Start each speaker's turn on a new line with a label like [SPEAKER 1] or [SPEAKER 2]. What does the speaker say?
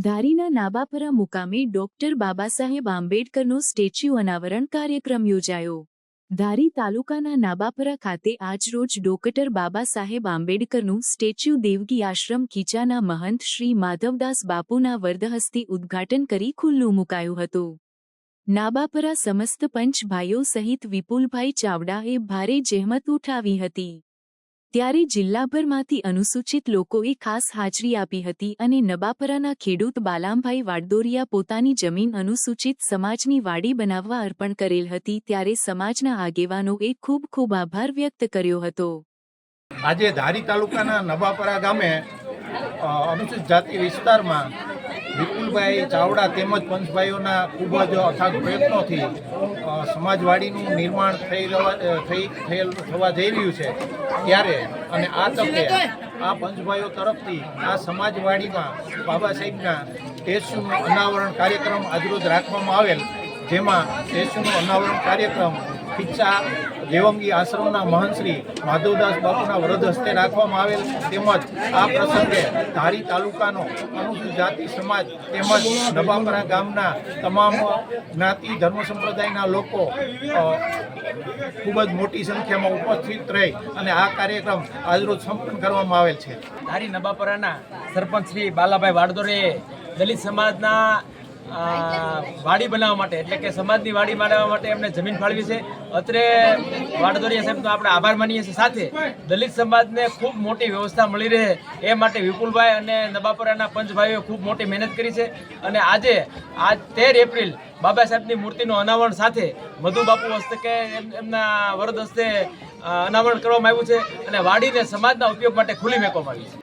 [SPEAKER 1] ધારીના નાબાપરા મુકામે doctor Babasaheb આંબેડકરનો statue અનાવરણ કાર્યક્રમ યોજાયો। ધારી તાલુકાના નાબાપરા ખાતે આજરોજ ડોક્ટર બાબાસાહેબ આંબેડકરનું સ્ટેચ્યુ દેવગી આશ્રમ ખીચાના મહંત શ્રી માધવદાસ બાપુના વરદહસ્તે ઉદ્ઘાટન કરી ખુલ્લું મુકાયું હતું। નાબાપરા સમસ્ત પંચ ભાઈઓ સહિત વિપુલભાઈ ચાવડાએ ભારે જહેમત ઉઠાવી હતી। ત્યારે જિલ્લાભરમાંથી અનુસૂચિત લોકોએ ખાસ હાજરી આપી હતી અને નબાપરાના ખેડૂત બાલામભાઈ વાડદોરિયા પોતાની જમીન અનુસૂચિત સમાજની વાડી બનાવવા અર્પણ કરેલ હતી। ત્યારે સમાજના આગેવાનોએ ખૂબ ખૂબ આભાર વ્યક્ત કર્યો હતો।
[SPEAKER 2] આજે ધારી તાલુકાના નબાપરા ગામે અનુસૂચિત જાતિ વિસ્તારમાં વિપુલભાઈ ચાવડા તેમજ પંચભાઈઓના ખૂબ જ અથાગ પ્રયત્નોથી સમાજવાડીનું નિર્માણ થવા જઈ રહ્યું છે। ત્યારે અને આ તકે આ પંચભાઈઓ તરફથી આ સમાજવાડીમાં બાબા સાહેબના સ્ટેચ્યુનું અનાવરણ કાર્યક્રમ આજરોજ રાખવામાં આવેલ, જેમાં સ્ટેચ્યુનું અનાવરણ કાર્યક્રમ ખીચા દેવંગી આશ્રમના મહંત શ્રી માધવદાસ બાપુના વરદ હસ્તે રાખવામાં આવેલ। તેમજ આ પ્રસંગે ધારી તાલુકાનો અનુસૂચિત જાતિ સમાજ તેમજ નબાપરા ગામના તમામ જ્ઞાતિ ધર્મ સંપ્રદાયના લોકો ખૂબ જ મોટી સંખ્યામાં ઉપસ્થિત રહી અને આ કાર્યક્રમ આજરોજ સંપન્ન કરવામાં આવેલ છે।
[SPEAKER 3] ધારી નબાપરાના સરપંચ શ્રી બાલાભાઈ વાડદોરેએ દલિત સમાજના વાડી બનાવવા માટે એટલે કે સમાજની વાડી બનાવવા માટે એમને જમીન ફાળવી છે। અત્રે વાડદોરિયા સાહેબનો આપણે આભાર માનીએ છીએ। સાથે દલિત સમાજને ખૂબ મોટી વ્યવસ્થા મળી રહે એ માટે વિપુલભાઈ અને નબાપરાના પંચભાઈઓ ખૂબ મોટી મહેનત કરી છે અને આજે 13 એપ્રિલ બાબા સાહેબની મૂર્તિનું અનાવરણ સાથે મધુબાપુ હસ્તકે એમના વરદ હસ્તે અનાવરણ કરવામાં આવ્યું છે અને વાડીને સમાજના ઉપયોગ માટે ખુલ્લી મૂકવામાં આવી છે।